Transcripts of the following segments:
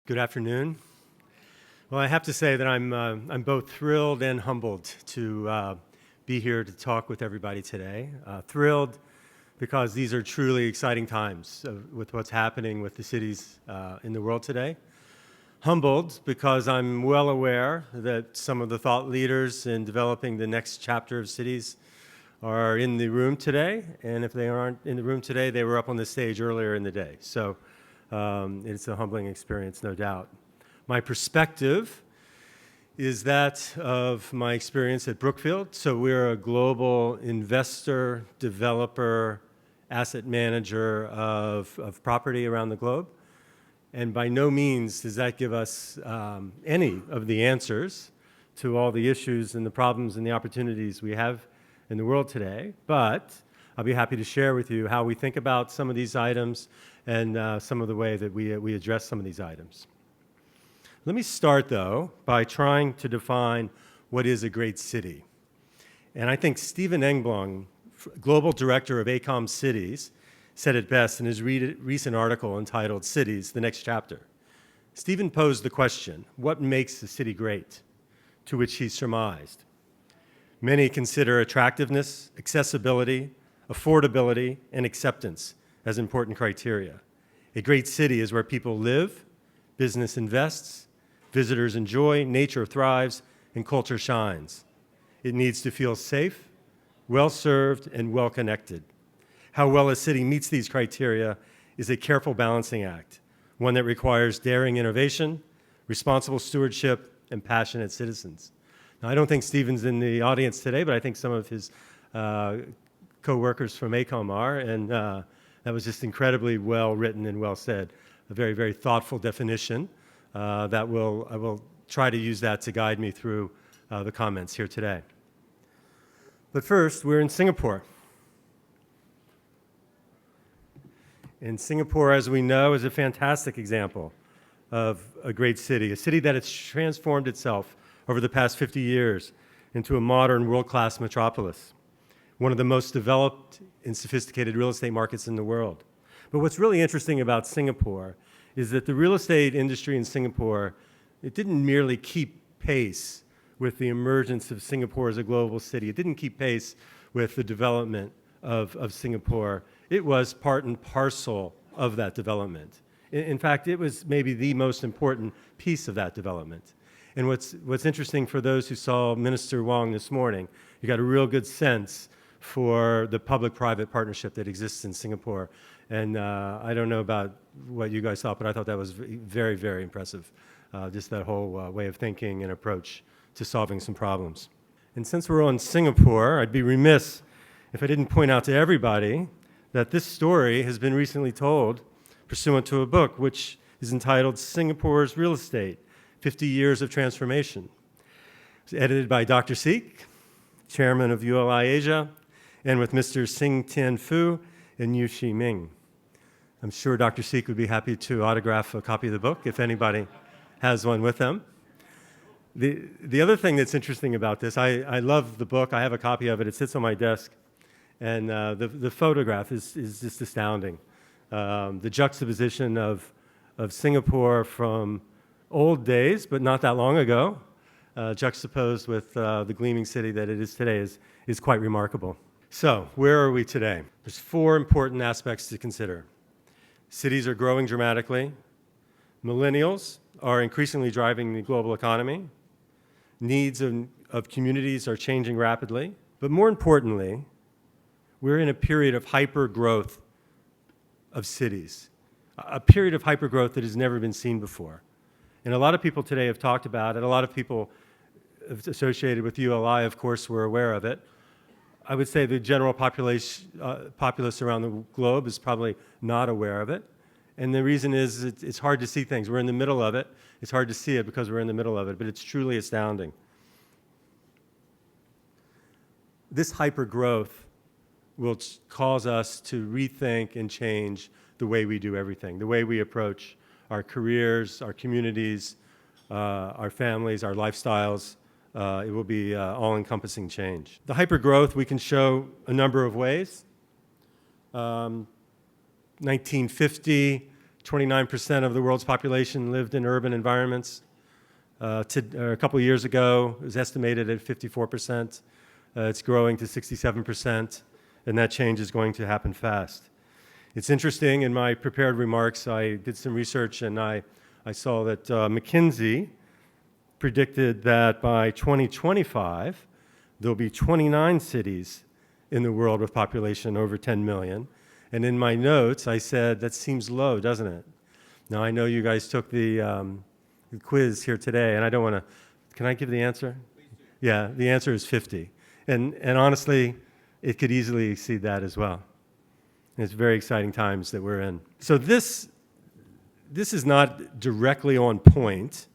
Good afternoon. Well, I have to say that I'm both thrilled and humbled to be here to talk with everybody today. Thrilled because these are truly exciting times with what's happening with the cities in the world today. Humbled because I'm well aware that some of the thought leaders in developing the next chapter of cities are in the room today, and if they aren't in the room today, they were up on the stage earlier in the day. So it's a humbling experience, no doubt. My perspective is that of my experience at Brookfield. So we're a global investor, developer, asset manager of property around the globe. And by no means does that give us any of the answers to all the issues and the problems and the opportunities we have in the world today. But I'll be happy to share with you how we think about some of these items and some of the way that we address some of these items. Let me start, though, by trying to define what is a great city. And I think Stephen Engblom, Global Director of AECOM Cities, said it best in his recent article entitled Cities, the Next Chapter. Stephen posed the question, what makes a city great? To which he surmised. Many consider attractiveness, accessibility, affordability, and acceptance as important criteria. A great city is where people live, business invests, visitors enjoy, nature thrives, and culture shines. It needs to feel safe, well-served, and well-connected. How well a city meets these criteria is a careful balancing act, one that requires daring innovation, responsible stewardship, and passionate citizens. Now, I don't think Stephen's in the audience today, but I think some of his co-workers from AECOM are, and that was just incredibly well written and well said. A very, very thoughtful definition I will try to use that to guide me through the comments here today. But first, we're in Singapore. And Singapore, as we know, is a fantastic example of a great city, a city that has transformed itself over the past 50 years into a modern world-class metropolis, one of the most developed and sophisticated real estate markets in the world. But what's really interesting about Singapore is that the real estate industry in Singapore, it didn't merely keep pace with the emergence of Singapore as a global city. It didn't keep pace with the development of Singapore. It was part and parcel of that development. In fact, it was maybe the most important piece of that development. And what's interesting for those who saw Minister Wong this morning, you got a real good sense for the public-private partnership that exists in Singapore. And I don't know about what you guys thought, but I thought that was very, very impressive, just that whole way of thinking and approach to solving some problems. And since we're on Singapore, I'd be remiss if I didn't point out to everybody that this story has been recently told pursuant to a book which is entitled Singapore's Real Estate, 50 Years of Transformation. It's edited by Dr. Seek, chairman of ULI Asia, and with Mr. Sing Tien Fu and Yu Shi Ming. I'm sure Dr. Seek would be happy to autograph a copy of the book if anybody has one with them. The other thing that's interesting about this, I love the book. I have a copy of it. It sits on my desk. And the photograph is just astounding. The juxtaposition of Singapore from old days, but not that long ago, juxtaposed with the gleaming city that it is today is quite remarkable. So, where are we today? There's four important aspects to consider. Cities are growing dramatically. Millennials are increasingly driving the global economy. Needs of communities are changing rapidly. But more importantly, we're in a period of hyper-growth of cities, a period of hyper-growth that has never been seen before. And a lot of people today have talked about it. A lot of people associated with ULI, of course, were aware of it. I would say the general populace around the globe is probably not aware of it. And the reason is it's hard to see things. We're in the middle of it. It's hard to see it because we're in the middle of it, but it's truly astounding. This hyper-growth will cause us to rethink and change the way we do everything, the way we approach our careers, our communities, our families, our lifestyles. It will be all-encompassing change. The hypergrowth we can show a number of ways. 1950 29% of the world's population lived in urban environments. A couple of years ago, it was estimated at 54%. It's growing to 67%, and that change is going to happen fast. It's interesting, in my prepared remarks, I did some research, and I saw that McKinsey predicted that by 2025, there'll be 29 cities in the world with population over 10 million. And in my notes, I said, that seems low, doesn't it? Now, I know you guys took the quiz here today, and I don't want to, can I give the answer? Please do. Yeah, the answer is 50. And honestly, it could easily exceed that as well. And it's very exciting times that we're in. So this is not directly on point,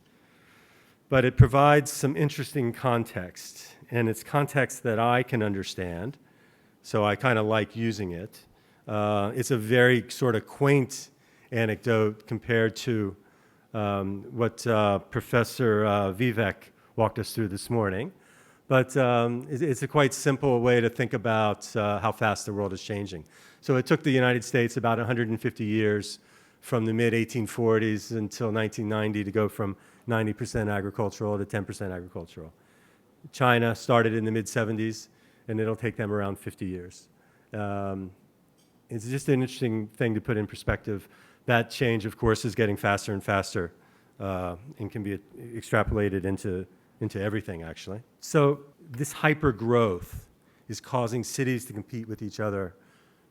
but it provides some interesting context. And it's context that I can understand, so I kind of like using it. It's a very sort of quaint anecdote compared to what Professor Vivek walked us through this morning. But it's a quite simple way to think about how fast the world is changing. So it took the United States about 150 years from the mid-1840s until 1990 to go from 90% agricultural to 10% agricultural. China started in the mid-70s, and it'll take them around 50 years. It's just an interesting thing to put in perspective. That change, of course, is getting faster and faster and can be extrapolated into everything, actually. So this hyper-growth is causing cities to compete with each other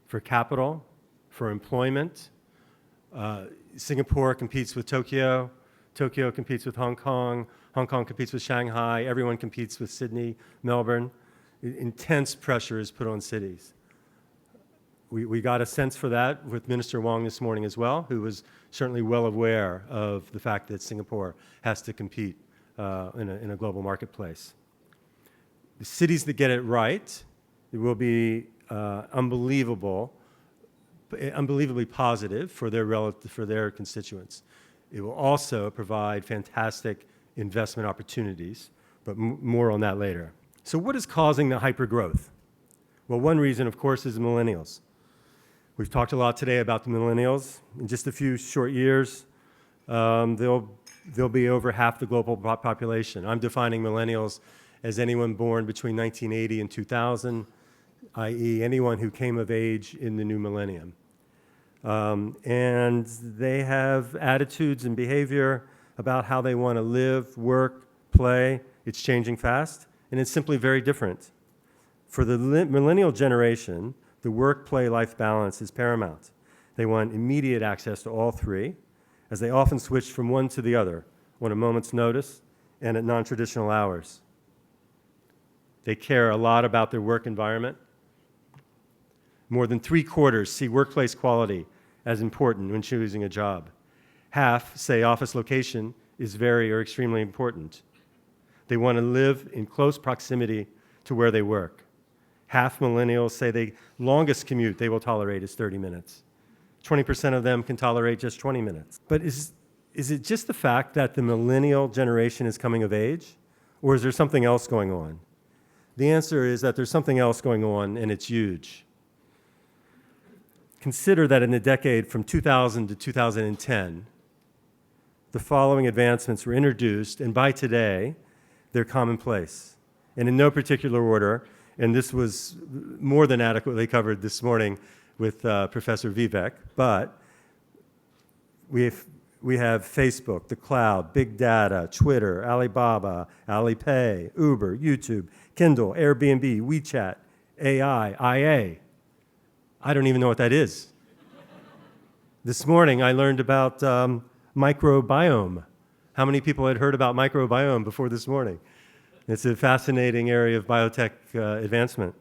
for capital, for employment. Singapore competes with Tokyo. Tokyo competes with Hong Kong. Hong Kong competes with Shanghai. Everyone competes with Sydney, Melbourne. Intense pressure is put on cities. We got a sense for that with Minister Wong this morning as well, who was certainly well aware of the fact that Singapore has to compete in a global marketplace. The cities that get it right, it will be unbelievably positive for their constituents. It will also provide fantastic investment opportunities, but more on that later. So what is causing the hypergrowth? Well, one reason, of course, is millennials. We've talked a lot today about the millennials. In just a few short years, they'll be over half the global population. I'm defining millennials as anyone born between 1980 and 2000, i.e. anyone who came of age in the new millennium. And they have attitudes and behavior about how they want to live, work, play. It's changing fast, and it's simply very different. For the millennial generation, the work-play-life balance is paramount. They want immediate access to all three, as they often switch from one to the other on a moment's notice and at non-traditional hours. They care a lot about their work environment. More than 3/4 see workplace quality as important when choosing a job. Half say office location is very or extremely important. They want to live in close proximity to where they work. Half millennials say the longest commute they will tolerate is 30 minutes. 20% of them can tolerate just 20 minutes. But is it just the fact that the millennial generation is coming of age, or is there something else going on? The answer is that there's something else going on, and it's huge. Consider that in the decade from 2000 to 2010, the following advancements were introduced, and by today, they're commonplace. And in no particular order, and this was more than adequately covered this morning with Professor Vivek, but we have Facebook, the cloud, big data, Twitter, Alibaba, Alipay, Uber, YouTube, Kindle, Airbnb, WeChat, AI, IA. I don't even know what that is. This morning, I learned about microbiome. How many people had heard about microbiome before this morning? It's a fascinating area of biotech advancement.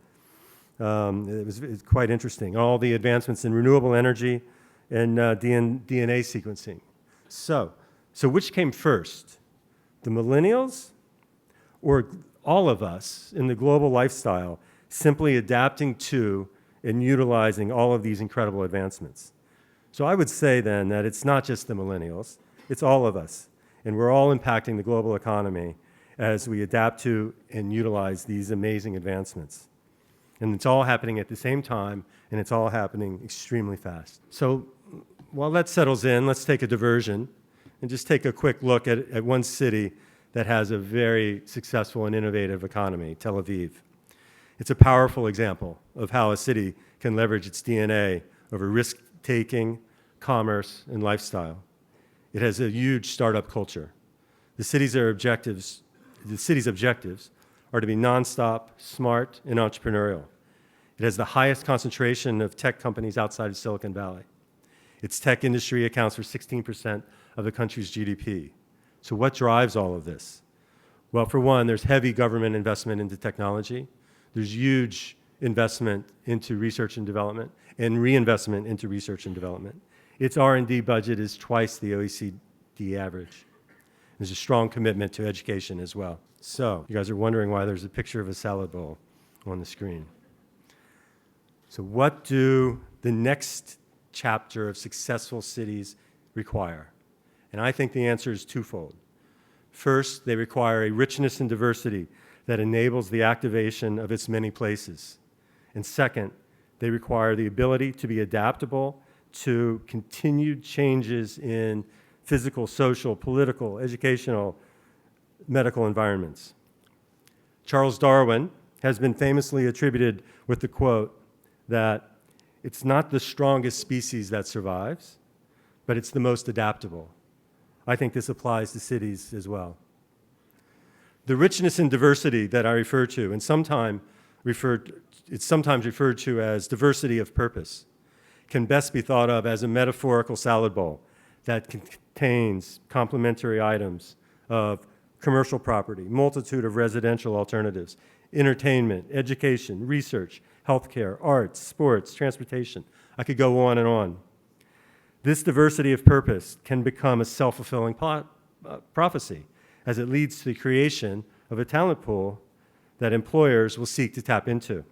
It's quite interesting. All the advancements in renewable energy and DNA sequencing. So which came first? The millennials or all of us in the global lifestyle simply adapting to and utilizing all of these incredible advancements? So I would say then that it's not just the millennials, it's all of us. And we're all impacting the global economy as we adapt to and utilize these amazing advancements. And it's all happening at the same time, and it's all happening extremely fast. So while that settles in, let's take a diversion and just take a quick look at one city that has a very successful and innovative economy, Tel Aviv. It's a powerful example of how a city can leverage its DNA over risk-taking, commerce, and lifestyle. It has a huge startup culture. The city's objectives are to be nonstop, smart, and entrepreneurial. It has the highest concentration of tech companies outside of Silicon Valley. Its tech industry accounts for 16% of the country's GDP. So what drives all of this? Well, for one, there's heavy government investment into technology. There's huge investment into research and development and reinvestment into research and development. Its R&D budget is twice the OECD average. There's a strong commitment to education as well. So you guys are wondering why there's a picture of a salad bowl on the screen. So what do the next chapter of successful cities require? And I think the answer is twofold. First, they require a richness and diversity that enables the activation of its many places. And second, they require the ability to be adaptable to continued changes in physical, social, political, educational, medical environments. Charles Darwin has been famously attributed with the quote that it's not the strongest species that survives, but it's the most adaptable. I think this applies to cities as well. The richness and diversity that I refer to, and it's sometimes referred to as diversity of purpose, can best be thought of as a metaphorical salad bowl that contains complementary items of commercial property, multitude of residential alternatives, entertainment, education, research, healthcare, arts, sports, transportation. I could go on and on. This diversity of purpose can become a self-fulfilling prophecy as it leads to the creation of a talent pool that employers will seek to tap into.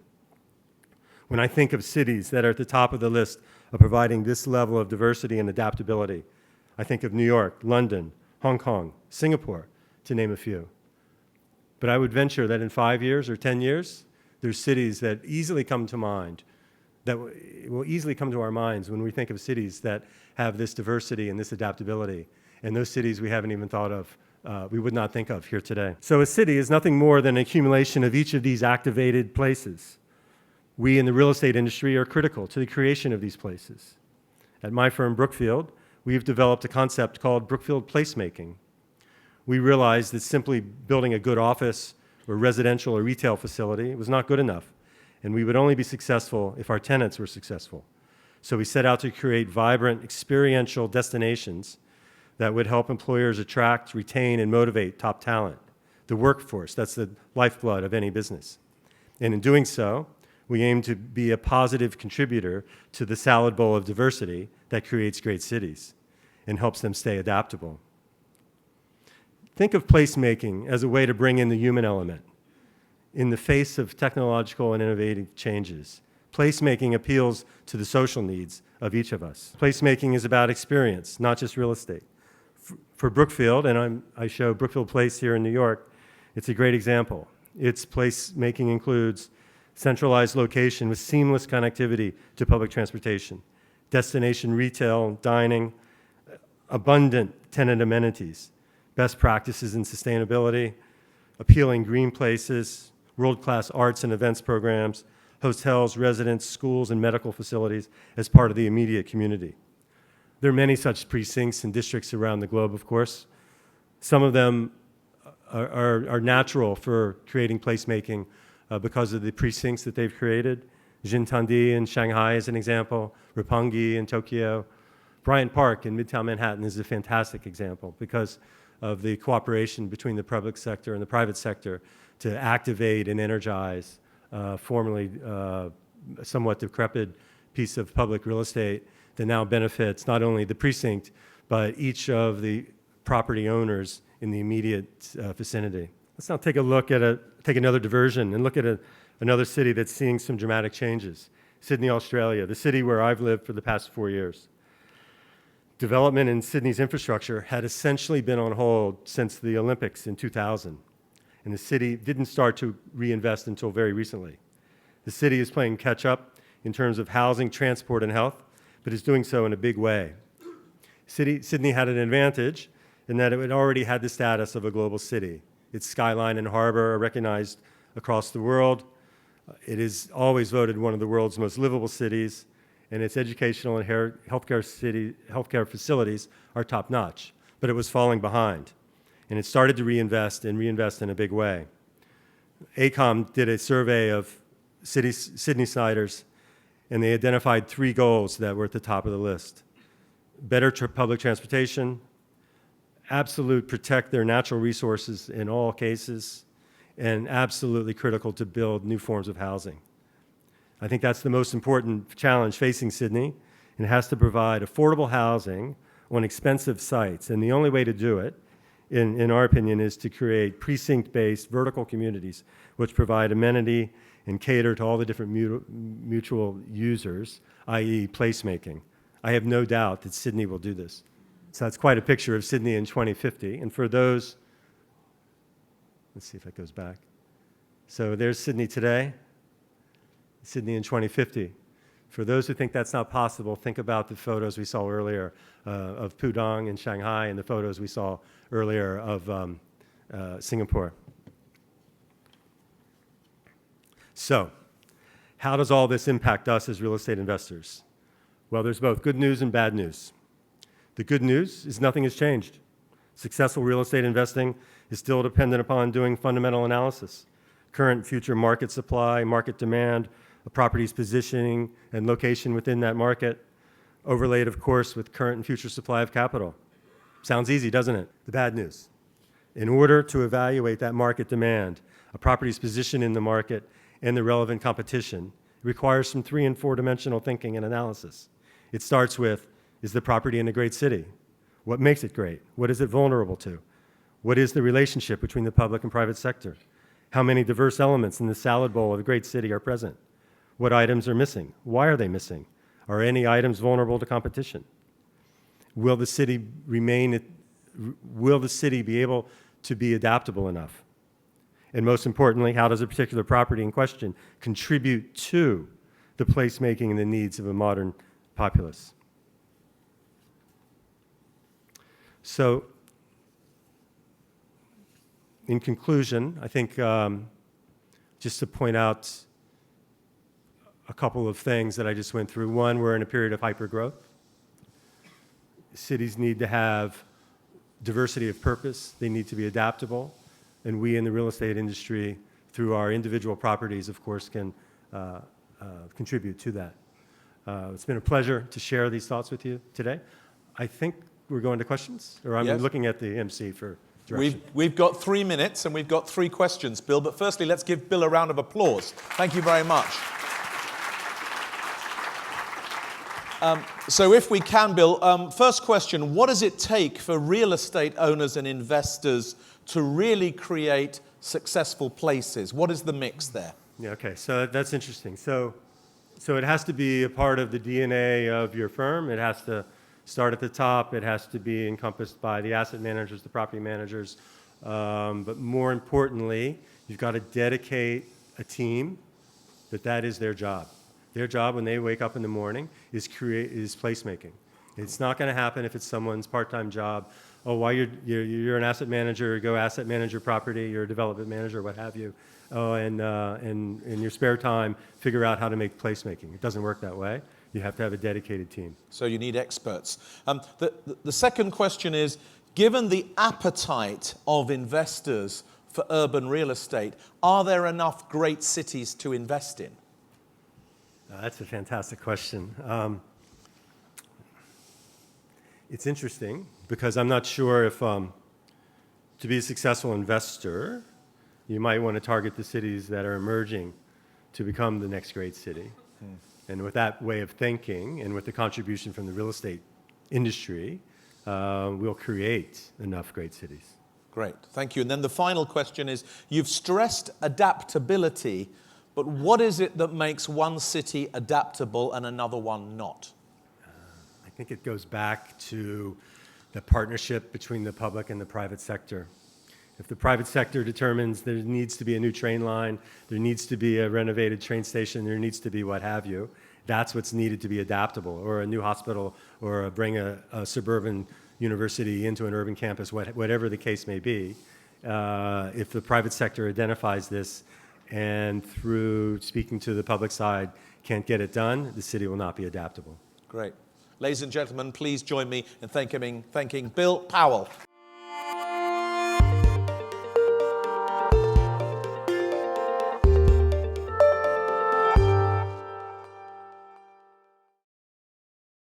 When I think of cities that are at the top of the list of providing this level of diversity and adaptability, I think of New York, London, Hong Kong, Singapore, to name a few. But I would venture that in 5 years or 10 years, there's cities that easily come to mind, that will easily come to our minds when we think of cities that have this diversity and this adaptability, and those cities we haven't even thought of, we would not think of here today. So a city is nothing more than an accumulation of each of these activated places. We in the real estate industry are critical to the creation of these places. At my firm, Brookfield, we've developed a concept called Brookfield Placemaking. We realized that simply building a good office or residential or retail facility was not good enough, and we would only be successful if our tenants were successful. So we set out to create vibrant, experiential destinations that would help employers attract, retain, and motivate top talent, the workforce. That's the lifeblood of any business. And in doing so, we aim to be a positive contributor to the salad bowl of diversity that creates great cities and helps them stay adaptable. Think of placemaking as a way to bring in the human element. In the face of technological and innovative changes, placemaking appeals to the social needs of each of us. Placemaking is about experience, not just real estate. For Brookfield, and I show Brookfield Place here in New York, it's a great example. Its placemaking includes centralized location with seamless connectivity to public transportation, destination retail, dining, abundant tenant amenities, best practices in sustainability, appealing green places, world-class arts and events programs, hotels, residents, schools, and medical facilities as part of the immediate community. There are many such precincts and districts around the globe, of course. Some of them are natural for creating placemaking because of the precincts that they've created. Jintandi in Shanghai is an example, Roppongi in Tokyo. Bryant Park in Midtown Manhattan is a fantastic example because of the cooperation between the public sector and the private sector to activate and energize formerly somewhat decrepit piece of public real estate that now benefits not only the precinct, but each of the property owners in the immediate vicinity. Let's now take a look at take another diversion and look at another city that's seeing some dramatic changes. Sydney, Australia, the city where I've lived for the past 4 years. Development in Sydney's infrastructure had essentially been on hold since the Olympics in 2000, and the city didn't start to reinvest until very recently. The city is playing catch up in terms of housing, transport, and health, but is doing so in a big way. Sydney had an advantage in that it had already had the status of a global city. Its skyline and harbor are recognized across the world. It is always voted one of the world's most livable cities, and its educational and healthcare facilities are top-notch. But it was falling behind, and it started to reinvest in a big way. AECOM did a survey of Sydney-siders, and they identified 3 goals that were at the top of the list. Better public transportation, absolute protect their natural resources in all cases, and absolutely critical to build new forms of housing. I think that's the most important challenge facing Sydney, and it has to provide affordable housing on expensive sites. And the only way to do it, in our opinion, is to create precinct-based vertical communities which provide amenity and cater to all the different mutual users, i.e. placemaking. I have no doubt that Sydney will do this. So that's quite a picture of Sydney in 2050. And for those, let's see if that goes back. So there's Sydney today, Sydney in 2050. For those who think that's not possible, think about the photos we saw earlier of Pudong in Shanghai and the photos we saw earlier of Singapore. So, how does all this impact us as real estate investors? Well, there's both good news and bad news. The good news is nothing has changed. Successful real estate investing is still dependent upon doing fundamental analysis, current future market supply, market demand, a property's positioning and location within that market, overlaid, of course, with current and future supply of capital. Sounds easy, doesn't it? The bad news. In order to evaluate that market demand, a property's position in the market, and the relevant competition, it requires some 3- and 4-dimensional thinking and analysis. It starts with, is the property in a great city? What makes it great? What is it vulnerable to? What is the relationship between the public and private sector? How many diverse elements in the salad bowl of a great city are present? What items are missing? Why are they missing? Are any items vulnerable to competition? Will the city be able to be adaptable enough? And most importantly, how does a particular property in question contribute to the placemaking and the needs of a modern populace? So, in conclusion, I think just to point out a couple of things that I just went through. One, we're in a period of hypergrowth. Cities need to have diversity of purpose. They need to be adaptable. And we in the real estate industry, through our individual properties, of course, can contribute to that. It's been a pleasure to share these thoughts with you today. I think we're going to questions, or I'm looking at the MC for direction. We've got 3 minutes and we've got 3 questions, Bill. But firstly, let's give Bill a round of applause. Thank you very much. So if we can, Bill, first question, what does it take for real estate owners and investors to really create successful places? What is the mix there? Yeah, okay, so that's interesting. So it has to be a part of the DNA of your firm. It has to start at the top. It has to be encompassed by the asset managers, the property managers. But more importantly, you've got to dedicate a team that is their job. Their job when they wake up in the morning is placemaking. It's not going to happen if it's someone's part-time job. Oh, while you're an asset manager, go asset manage your property, you're a development manager, what have you. Oh, and in your spare time, figure out how to make placemaking. It doesn't work that way. You have to have a dedicated team. So you need experts. The second question is, given the appetite of investors for urban real estate, are there enough great cities to invest in? That's a fantastic question. It's interesting because I'm not sure if to be a successful investor, you might want to target the cities that are emerging to become the next great city. And with that way of thinking and with the contribution from the real estate industry, we'll create enough great cities. Great, thank you. And then the final question is, you've stressed adaptability, but what is it that makes one city adaptable and another one not? I think it goes back to the partnership between the public and the private sector. If the private sector determines there needs to be a new train line, there needs to be a renovated train station, there needs to be what have you, that's what's needed to be adaptable, or a new hospital, or bring a suburban university into an urban campus, whatever the case may be. If the private sector identifies this and through speaking to the public side can't get it done, the city will not be adaptable. Great. Ladies and gentlemen, please join me in thanking Bill Powell.